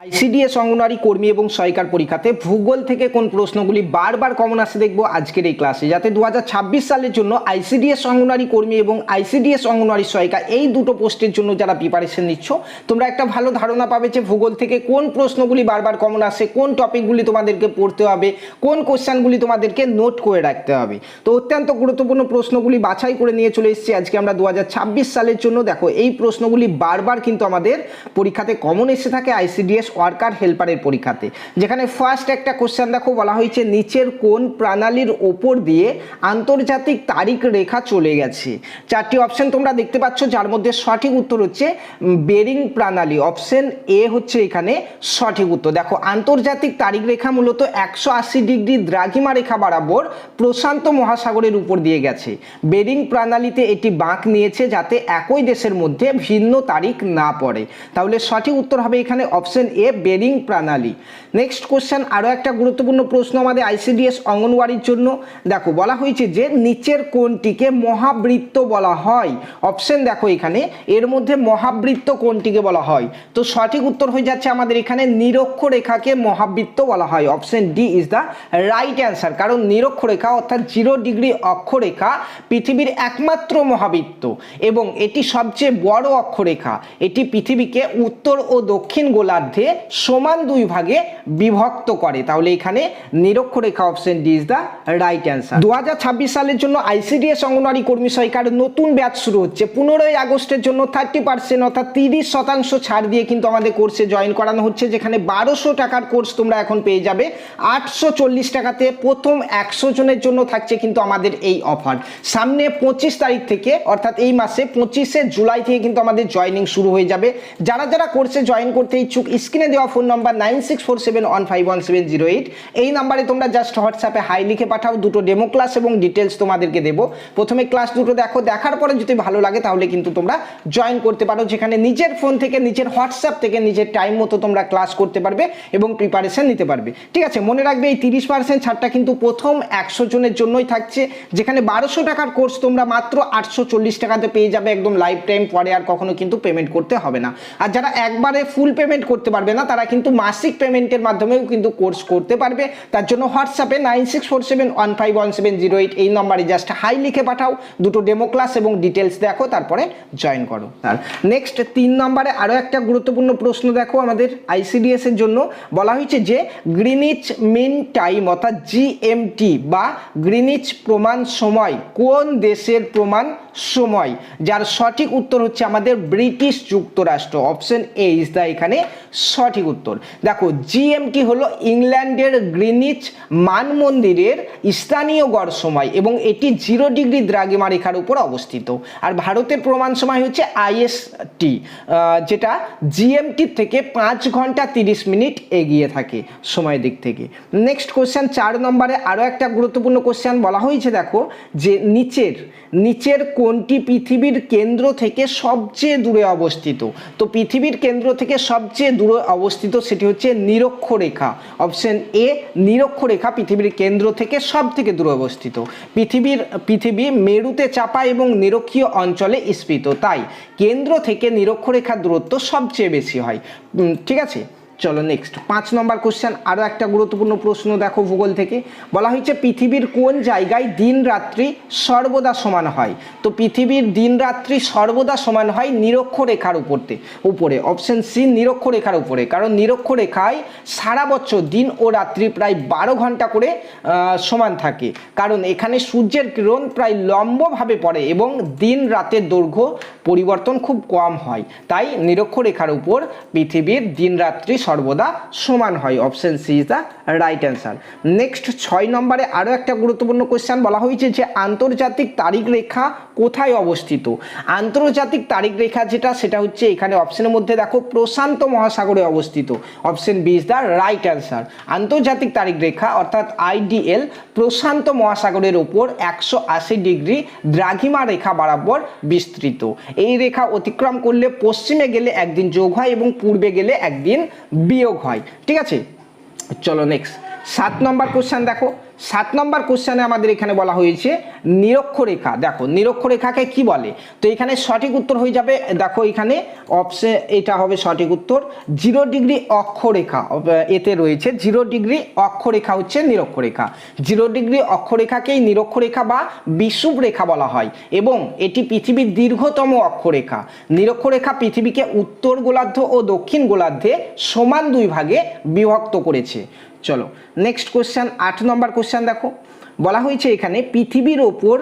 ICDS anganwadi কর্মী এবং সহায়িকার পরীক্ষাতে ভূগোল থেকে কোন প্রশ্নগুলি বারবার কমন আসে দেখবো আজকের এই ক্লাসে, যাতে 2026 সালের জন্য আইসিডিএস অঙ্গনওয়াড়ি কর্মী এবং আইসিডিএস অঙ্গনওয়াড়ি সহায়িকা এই দুটো পোস্টের জন্য যারা প্রিপারেশন নিচ্ছ তোমরা একটা ভালো ধারণা পাবে যে ভূগোল থেকে কোন প্রশ্নগুলি বারবার কমন আসে, কোন টপিকগুলি তোমাদেরকে পড়তে হবে, কোন কোশ্চেনগুলি তোমাদেরকে নোট করে রাখতে হবে। তো অত্যন্ত গুরুত্বপূর্ণ প্রশ্নগুলি বাছাই করে নিয়ে চলে এসেছি আজকে আমরা 2026 সালের জন্য। দেখো এই প্রশ্নগুলি বারবার কিন্তু আমাদের পরীক্ষাতে কমন এসে থাকে আইসিডিএস ওয়ার্কার হেল্পারের পরীক্ষাতে, যেখানে ফার্স্ট একটা কোশ্চেন দেখো বলা হয়েছে নিচের কোন প্রণালীর ওপর দিয়ে আন্তর্জাতিক তারিখ রেখা চলে গেছে। চারটি অপশন তোমরা দেখতে পাচ্ছ, যার মধ্যে সঠিক উত্তর হচ্ছে বেরিং প্রণালী। অপশন এ হচ্ছে এখানে সঠিক উত্তর। দেখো আন্তর্জাতিক তারিখ রেখা মূলত 180 ডিগ্রি দ্রাঘিমা রেখা বরাবর প্রশান্ত মহাসাগরের উপর দিয়ে গেছে। বেরিং প্রণালীতে এটি বাঁক নিয়েছে যাতে একই দেশের মধ্যে ভিন্ন তারিখ না পড়ে। তাহলে সঠিক উত্তর হবে এখানে অপশন এ বেরিং প্রণালী। নেক্সট কোশ্চেন, আরো একটা গুরুত্বপূর্ণ প্রশ্ন আমাদের আইসিডিএস অঙ্গনওয়াড়ির জন্য। দেখো বলা হয়েছে যে নিচের কোনটিকে মহাবৃত্ত বলা হয়। অপশন দেখো এখানে এর মধ্যে মহাবৃত্ত কোনটিকে বলা হয়, তো সঠিক উত্তর হয়ে যাচ্ছে আমাদের এখানে নিরক্ষরেখাকে মহাবৃত্ত বলা হয়। Option D is the right answer, কারণ নিরক্ষরেখা অর্থাৎ 0 ডিগ্রি অক্ষরেখা পৃথিবীর একমাত্র মহাবৃত্ত এবং এটি সবচেয়ে বড় অক্ষরেখা। এটি পৃথিবীকে উত্তর ও দক্ষিণ গোলার্ধে সমান দুই ভাগে বিভক্ত করে। তাহলে এখানে নিরক্ষরেখা option D is the right answer. 2026 সালের জন্য আইসিডিএস অঙ্গনওয়াড়ি কর্মী সহায়িকার নতুন ব্যাচ শুরু হচ্ছে। 15ই আগস্টের জন্য 30% অর্থাৎ 30% ছাড় দিয়ে কিন্তু আমাদের কোর্সে জয়েন করানো হচ্ছে, যেখানে 1200 টাকার কোর্স তোমরা এখন পেয়ে যাবে 840 টাকাতে। প্রথম 100 জনের জন্য থাকছে কিন্তু আমাদের এই অফার। সামনে 25 তারিখ থেকে অর্থাৎ এই মাসে 25শে জুলাই থেকে কিন্তু আমাদের জয়েনিং শুরু হয়ে যাবে। যারা যারা কোর্সে জয়েন করতে ইচ্ছুক স্ক্রিনে দেওয়া ফোন নাম্বার 9647151708 এই নাম্বারে তোমরা জাস্ট হোয়াটসঅ্যাপে হাই লিখে পাঠাও। দুটো ডেমো ক্লাস এবং ডিটেলস তোমাদেরকে দেবো। প্রথমে ক্লাস দুটো দেখো, দেখার পরে যদি ভালো লাগে তাহলে কিন্তু তোমরা জয়েন করতে পারো, যেখানে নিজের ফোন থেকে নিজের হোয়াটসঅ্যাপ থেকে নিজের টাইম মতো তোমরা ক্লাস করতে পারবে এবং প্রিপারেশন নিতে পারবে। ঠিক আছে, মনে রাখবে এই 30% ছাড়টা কিন্তু প্রথম 100 জনের জন্যই থাকছে, যেখানে 1200 টাকার কোর্স তোমরা মাত্র 840 টাকাতে পেয়ে যাবে একদম লাইফ টাইম। পরে আর কখনো কিন্তু পেমেন্ট করতে হবে না। আর যারা একবারে ফুল পেমেন্ট করতে পারবে না তারা কিন্তু মাসিক পেমেন্টের মাধ্যমেও কিন্তু কোর্স করতে পারবে। তার জন্য হোয়াটসঅ্যাপে 9647151708 এই নম্বরে জাস্ট হাই লিখে পাঠাও। দুটো ডেমো ক্লাস এবং ডিটেলস দেখো, তারপরে জয়েন করো। নেক্সট 3 নম্বরে আরো একটা গুরুত্বপূর্ণ প্রশ্ন দেখো আমাদের আইসিডিএস এর জন্য। বলা হয়েছে যে গ্রিনিচ মিন টাইম অর্থাৎ জিএমটি বা গ্রিনিচ প্রমাণ সময় কোন দেশের প্রমাণ সময়, যার সঠিক উত্তর হচ্ছে আমাদের ব্রিটিশ যুক্তরাষ্ট্র। অপশন এ ইজ দ্য এখানে সঠিক উত্তর। দেখো জিএমটি হলো ইংল্যান্ডের গ্রিনিচ মানমন্দিরের স্থানীয় গড় সময় এবং এটি 0 ডিগ্রি দ্রাঘিমা রেখার উপর অবস্থিত। আর ভারতের প্রমাণ সময় হচ্ছে আইএসটি, যেটা জিএমটির থেকে 5 ঘন্টা 30 মিনিট এগিয়ে থাকে সময়ের দিক থেকে। নেক্সট কোশ্চেন 4 নম্বরে আরো একটা গুরুত্বপূর্ণ কোশ্চেন বলা হয়েছে। দেখো যে নিচের কোনটি পৃথিবীর কেন্দ্র থেকে সবচেয়ে দূরে অবস্থিত। তো পৃথিবীর কেন্দ্র থেকে সবচেয়ে দূরে অবস্থিত সেটি হচ্ছে নিরক্ষরেখা। অপশন এ নিরক্ষরেখা পৃথিবীর কেন্দ্র থেকে সব থেকে দূরে অবস্থিত। পৃথিবী মেরুতে চাপা এবং নিরক্ষীয় অঞ্চলে স্ফীত, তাই কেন্দ্র থেকে নিরক্ষরেখার দূরত্ব সবচেয়ে বেশি হয়। ঠিক আছে, চলো নেক্সট 5 নম্বর কোশ্চেন আরো একটা গুরুত্বপূর্ণ প্রশ্ন দেখো ভূগোল থেকে। বলা হয়েছে পৃথিবীর কোন জায়গায় দিন রাত্রি সর্বদা সমান হয়। তো পৃথিবীর দিন রাত্রি সর্বদা সমান হয় নিরক্ষরেখার উপরে। অপশন সি নিরক্ষরেখার উপরে, কারণ নিরক্ষরেখায় সারা বছর দিন ও রাত্রি প্রায় 12 ঘন্টা করে সমান থাকে, কারণ এখানে সূর্যের কিরণ প্রায় লম্বভাবে পড়ে এবং দিন রাতের দৈর্ঘ্য পরিবর্তন খুব কম হয়, তাই নিরক্ষরেখার উপর পৃথিবীর দিন রাত্রি সর্বদা সমান হয়। Option C is the right answer. Next 6 নম্বরে আরো একটা গুরুত্বপূর্ণ কোশ্চেন বলা হয়েছে যে আন্তর্জাতিক তারিখ রেখা কোথায় অবস্থিত। আন্তর্জাতিক তারিখ রেখা সেটা হচ্ছে এখানে অপশনের মধ্যে দেখো প্রশান্ত মহাসাগরে অবস্থিত। Option B is the right answer. আন্তর্জাতিক তারিখ রেখা অর্থাৎ আইডিএল প্রশান্ত মহাসাগরের উপর 180 ডিগ্রি দ্রাঘিমা রেখা বরাবর বিস্তৃত। এই রেখা অতিক্রম করলে পশ্চিমে গেলে একদিন যোগ হয় এবং পূর্বে গেলে একদিন বিয়োগ হয়। ঠিক আছে, চলো নেক্সট 7 নম্বর কোশ্চেন দেখো। 7 নম্বর কোশ্চেনে আমাদের এখানে বলা হয়েছে নিরক্ষরেখা। দেখো নিরক্ষরেখাকে কি বলে, তো এখানে সঠিক উত্তর হয়ে যাবে, দেখো এখানে অপশন এটা হবে সঠিক উত্তর 0 ডিগ্রি অক্ষরেখা, এতে রয়েছে 0 ডিগ্রি অক্ষরেখা হচ্ছে নিরক্ষরেখা। 0 ডিগ্রি অক্ষরেখাকেই নিরক্ষরেখা বা বিষুবরেখা বলা হয় এবং এটি পৃথিবীর দীর্ঘতম অক্ষরেখা। নিরক্ষরেখা পৃথিবীকে উত্তর গোলার্ধ ও দক্ষিণ গোলার্ধে সমান 2 ভাগে বিভক্ত করেছে। চলো নেক্সট কোশ্চেন, 8 নম্বর কোশ্চেন দেখো, বলা হয়েছে এখানে পৃথিবীর ওপর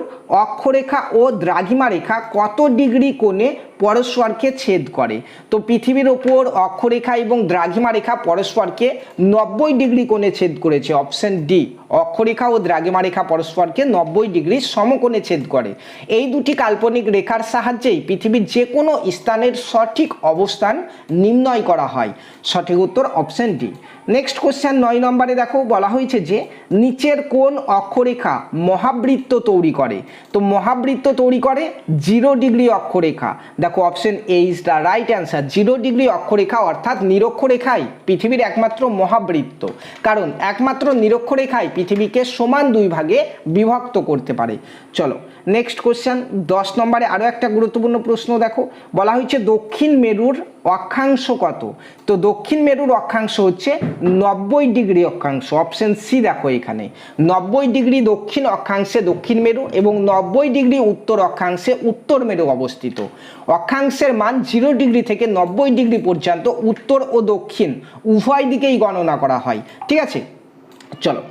অক্ষরেখা ও দ্রাঘিমা রেখা কত ডিগ্রি কোণে পরস্পরকে ছেদ করে। তো পৃথিবীর ওপর অক্ষরেখা এবং দ্রাঘিমা রেখা পরস্পরকে 90 ডিগ্রি কোণে ছেদ করেছে, অপশন ডি। অক্ষরেখা ও দ্রাঘিমা রেখা পরস্পরকে 90 ডিগ্রি সমকোণে ছেদ করে। এই দুটি কাল্পনিক রেখার সাহায্যেই পৃথিবীর যে কোনো স্থানের সঠিক অবস্থান নির্ণয় করা হয়। সঠিক উত্তর অপশন ডি। নেক্সট কোশ্চেন 9 নম্বরে দেখো, বলা হয়েছে যে নিচের কোন অক্ষরেখা মহাবৃত্ত তৈরি করে। তো মহাবৃত্ত তৈরি করে 0 ডিগ্রি অক্ষরেখা। দেখো option A is the right answer. 0 degree অক্ষরেখা অর্থাৎ নিরক্ষরেখাই পৃথিবীর একমাত্র মহাবৃত্ত, কারণ একমাত্র নিরক্ষরেখাই পৃথিবীকে সমান 2 ভাগে বিভক্ত করতে পারে। চলো নেক্সট কোশ্চেন 10 নম্বরে আরও একটা গুরুত্বপূর্ণ প্রশ্ন দেখো, বলা হয়েছে দক্ষিণ মেরুর অক্ষাংশ কত। তো দক্ষিণ মেরুর অক্ষাংশ হচ্ছে 90 ডিগ্রি অক্ষাংশ, অপশন সি। দেখো এখানে 90 ডিগ্রি দক্ষিণ অক্ষাংশে দক্ষিণ মেরু এবং 90 ডিগ্রি উত্তর অক্ষাংশে উত্তর মেরু অবস্থিত। অক্ষাংশের মান 0 ডিগ্রি থেকে 90 ডিগ্রি পর্যন্ত উত্তর ও দক্ষিণ উভয় দিকেই গণনা করা হয়। ঠিক আছে, চলো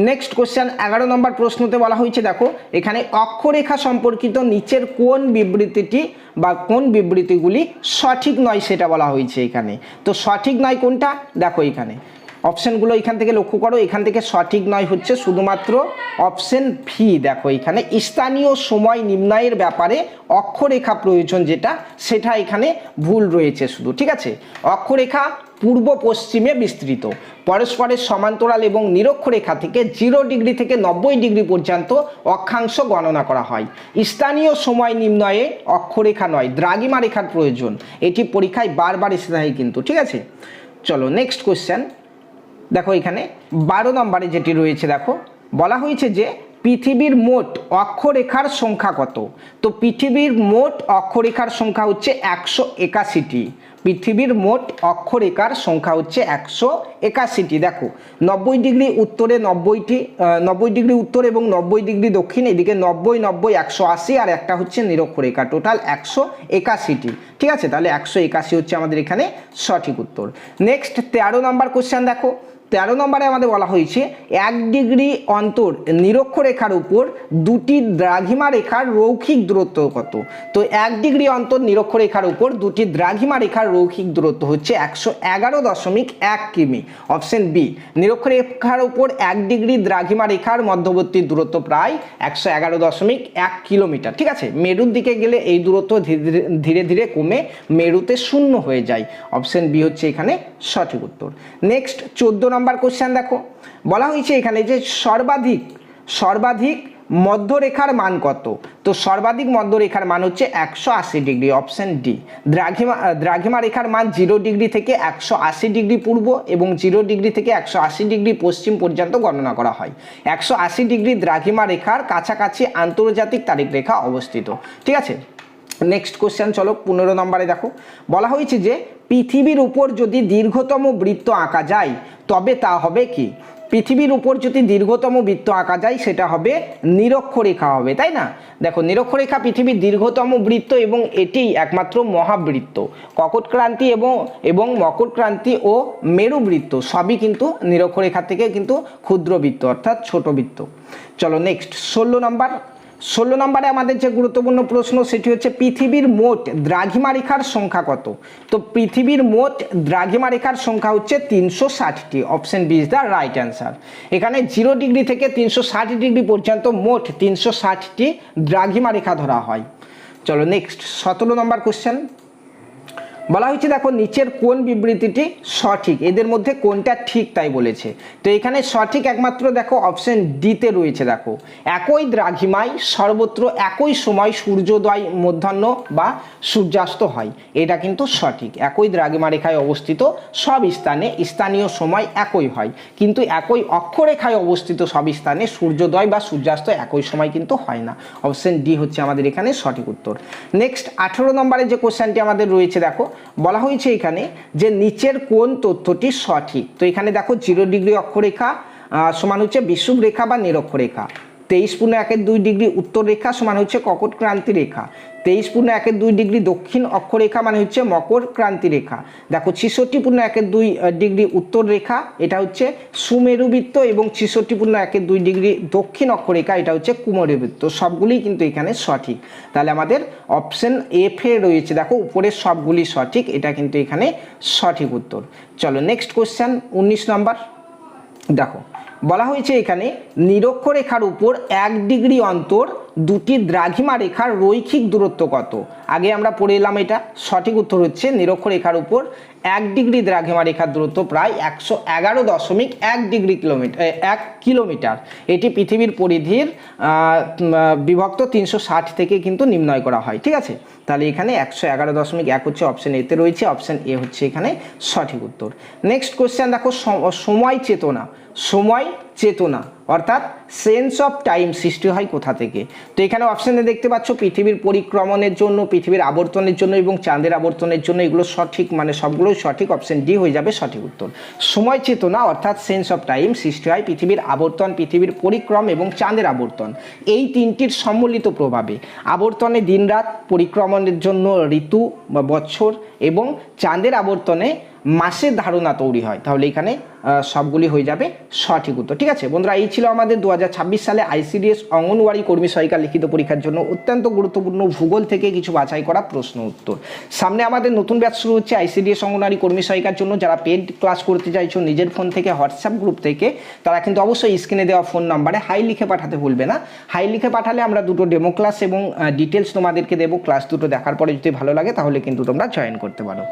নেক্সট কোশ্চেন 11 নম্বর প্রশ্নতে বলা হয়েছে দেখো এখানে অক্ষরেখা সম্পর্কিত নিচের কোন বিবৃতিটি বা কোন বিবৃতিগুলি সঠিক নয় সেটা বলা হয়েছে এখানে। তো সঠিক নয় কোনটা, দেখো এখানে অপশনগুলো এখান থেকে লক্ষ্য করো, এখান থেকে সঠিক নয় হচ্ছে শুধুমাত্র অপশন ভি। দেখো এখানে স্থানীয় সময় নির্ণয়ের ব্যাপারে অক্ষরেখা প্রয়োজন যেটা, সেটা এখানে ভুল রয়েছে শুধু। ঠিক আছে, অক্ষরেখা পূর্ব পশ্চিমে বিস্তৃত, পরস্পরের সমান্তরাল এবং নিরক্ষরেখা থেকে 0 ডিগ্রি থেকে 90 ডিগ্রি পর্যন্ত অক্ষাংশ গণনা করা হয়। স্থানীয় সময় নির্ণয়ে অক্ষরেখা নয় দ্রাঘিমা রেখার প্রয়োজন, এটি পরীক্ষায় বারবার এসে থাকে কিন্তু। ঠিক আছে, চলো নেক্সট কোশ্চেন দেখো এখানে 12 নম্বরে যেটি রয়েছে দেখো, বলা হয়েছে যে পৃথিবীর মোট অক্ষরেখার সংখ্যা কত। তো পৃথিবীর মোট অক্ষরেখার সংখ্যা হচ্ছে 181টি। পৃথিবীর মোট অক্ষরেখার সংখ্যা হচ্ছে 181টি। দেখো 90 ডিগ্রি উত্তরে 90 ডিগ্রি উত্তর এবং 90 ডিগ্রি দক্ষিণ, এদিকে 90 90 180 আর একটা হচ্ছে নিরক্ষরেখা, টোটাল 181টি। ঠিক আছে, তাহলে 181 হচ্ছে আমাদের এখানে সঠিক উত্তর। নেক্সট 13 নম্বর কোশ্চেন দেখো, 13 নম্বরে আমাদের বলা হয়েছে 1 ডিগ্রি অন্তর নিরক্ষরেখার উপর 2টি দ্রাঘিমা রেখার রৈখিক দূরত্ব কত। তো 1 ডিগ্রি অন্তর নিরক্ষরেখার উপর 2টি দ্রাঘিমা রেখার রৈখিক দূরত্ব হচ্ছে 111.1 কিমি, অপশন বি। নিরক্ষরেখার উপর 1 ডিগ্রি দ্রাঘিমা রেখার মধ্যবর্তী দূরত্ব প্রায় 111.1 কিলোমিটার। ঠিক আছে, মেরুর দিকে গেলে এই দূরত্ব ধীরে ধীরে কমে মেরুতে 0 হয়ে যায়, অপশন বি হচ্ছে এখানে সঠিক উত্তর। নেক্সট 14 নম্বর কোশ্চেন দেখো, বলা হয়েছে এখানে যে সর্বাধিক মধ্যরেখার মান কত। তো সর্বাধিক মধ্যরেখার মান হচ্ছে 180 ডিগ্রি, অপশন ডি। দ্রাঘিমা রেখার মান 0 ডিগ্রি থেকে 180 ডিগ্রি পূর্ব এবং 0 ডিগ্রি থেকে 180 ডিগ্রি পশ্চিম পর্যন্ত গণনা করা হয়। 180 ডিগ্রি দ্রাঘিমা রেখার কাছাকাছি আন্তর্জাতিক তারিখ রেখা অবস্থিত। ঠিক আছে, নেক্সট কোশ্চেন চলো 15 নম্বরে দেখো, বলা হয়েছে যে পৃথিবীর উপর যদি দীর্ঘতম বৃত্ত আঁকা যায় তবে তা হবে কি। পৃথিবীর উপর যদি দীর্ঘতম বৃত্ত আঁকা যায় সেটা হবে নিরক্ষরেখা হবে, তাই না। দেখো নিরক্ষরেখা পৃথিবীর দীর্ঘতম বৃত্ত এবং এটি একমাত্র মহাবৃত্ত। কর্কটক্রান্তি এবং মকরক্রান্তি ও মেরুবৃত্ত সবই কিন্তু নিরক্ষরেখা থেকে কিন্তু ক্ষুদ্র বৃত্ত অর্থাৎ ছোট বৃত্ত। চলো নেক্সট 16 নম্বরে আমাদের যে গুরুত্বপূর্ণ প্রশ্ন সেটি হচ্ছে পৃথিবীর মোট দ্রাঘিমা রেখার সংখ্যা কত। তো পৃথিবীর মোট দ্রাঘিমা রেখার সংখ্যা হচ্ছে 360টি, option B is the right answer. এখানে 0 ডিগ্রি থেকে 360 ডিগ্রি পর্যন্ত মোট 360টি দ্রাঘিমা রেখা ধরা হয়। চলো নেক্সট 17 নম্বর কোশ্চেন, বলা হয়েছে দেখো নিচের কোন বিবৃতিটি সঠিক, এদের মধ্যে কোনটা ঠিক তাই বলেছে। তো এখানে সঠিক একমাত্র দেখো অপশন ডিতে রয়েছে। দেখো একই দ্রাঘিমায় সর্বত্র একই সময় সূর্যোদয় মধ্যাহ্ন বা সূর্যাস্ত হয়, এটা কিন্তু সঠিক। একই দ্রাঘিমা রেখায় অবস্থিত সব স্থানে স্থানীয় সময় একই হয়, কিন্তু একই অক্ষরেখায় অবস্থিত সব স্থানে সূর্যোদয় বা সূর্যাস্ত একই সময় কিন্তু হয় না। অপশন ডি হচ্ছে আমাদের এখানে সঠিক উত্তর। নেক্সট 18 নম্বরে যে কোশ্চেনটি আমাদের রয়েছে, দেখো বলা হয়েছে এখানে যে নিচের কোন তথ্যটি সঠিক। তো এখানে দেখো 0 ডিগ্রি অক্ষরেখা সমান হচ্ছে বিষুব রেখা বা নিরক্ষরেখা, 23.12 ডিগ্রি উত্তর রেখা সমান হচ্ছে কর্কট ক্রান্তি রেখা, 23.12 ডিগ্রি দক্ষিণ অক্ষরেখা মানে হচ্ছে মকর ক্রান্তি রেখা। দেখো 66.12 ডিগ্রি উত্তর রেখা এটা হচ্ছে সুমেরু বৃত্ত, এবং 66.12 ডিগ্রি দক্ষিণ অক্ষরেখা এটা হচ্ছে কুমেরু বৃত্ত। সবগুলি কিন্তু এখানে সঠিক। তাহলে আমাদের অপশন এফ এ রয়েছে, দেখো উপরের সবগুলি সঠিক, এটা কিন্তু এখানে সঠিক উত্তর। চলো নেক্সট কোশ্চেন 19 নম্বর। দেখো বলা হয়েছে এখানে নিরক্ষরেখার উপর 1 ডিগ্রি অন্তর দুটি দ্রাঘিমা রেখার রৈখিক দূরত্ব কত। আগে আমরা পড়ে এলাম, এটা সঠিক উত্তর হচ্ছে নিরক্ষরেখার উপর 1 ডিগ্রি দ্রাঘিমা রেখার দূরত্ব প্রায় 111.1 ডিগ্রি কিলোমিটার 1 কিলোমিটার। এটি পৃথিবীর পরিধির বিভক্ত 360 থেকে কিন্তু নির্ণয় করা হয়, ঠিক আছে। তাহলে এখানে 111.1 হচ্ছে অপশন এতে রয়েছে, অপশন এ হচ্ছে এখানে সঠিক উত্তর। নেক্সট কোশ্চেন দেখো সময় চেতনা, সময় চেতনা অর্থাৎ সেন্স অফ টাইম সৃষ্টি হয় কোথা থেকে। তো এখানে অপশানে দেখতে পাচ্ছ পৃথিবীর পরিক্রমণের জন্য, পৃথিবীর আবর্তনের জন্য এবং চাঁদের আবর্তনের জন্য, এগুলো সঠিক, মানে সবগুলোই সঠিক। অপশন ডি হয়ে যাবে সঠিক উত্তর। সময় চেতনা অর্থাৎ সেন্স অফ টাইম সৃষ্টি হয় পৃথিবীর আবর্তন, পৃথিবীর পরিক্রম এবং চাঁদের আবর্তন, এই তিনটির সম্মিলিত প্রভাবে। আবর্তনে দিনরাত, পরিক্রমণের জন্য ঋতু বা বছর এবং চাঁদের আবর্তনে মাসের ধারণা তৈরি হয়। তাহলে এখানে সবগুলি হয়ে যাবে সঠিক উত্তর, ঠিক আছে। বন্ধুরা এই ছিল আমাদের 2026 সালে আইসিডিএস অঙ্গনওয়াড়ি কর্মী সহায়িকা লিখিত পরীক্ষার জন্য অত্যন্ত গুরুত্বপূর্ণ ভূগোল থেকে কিছু বাছাই করা প্রশ্ন উত্তর। সামনে আমাদের নতুন ব্যাচ শুরু হচ্ছে আইসিডিএস অঙ্গনওয়াড়ি কর্মী সহায়িকার জন্য। যারা পেড ক্লাস করতে চাইছো নিজের ফোন থেকে, হোয়াটসঅ্যাপ গ্রুপ থেকে, তারা কিন্তু অবশ্যই স্ক্রিনে দেওয়া ফোন নাম্বারে হাই লিখে পাঠাতে ভুলবে না। হাই লিখে পাঠালে আমরা দুটো ডেমো ক্লাস এবং ডিটেলস তোমাদেরকে দেবো। ক্লাস দুটো দেখার পরে যদি ভালো লাগে তাহলে কিন্তু তোমরা জয়েন করতে পারো।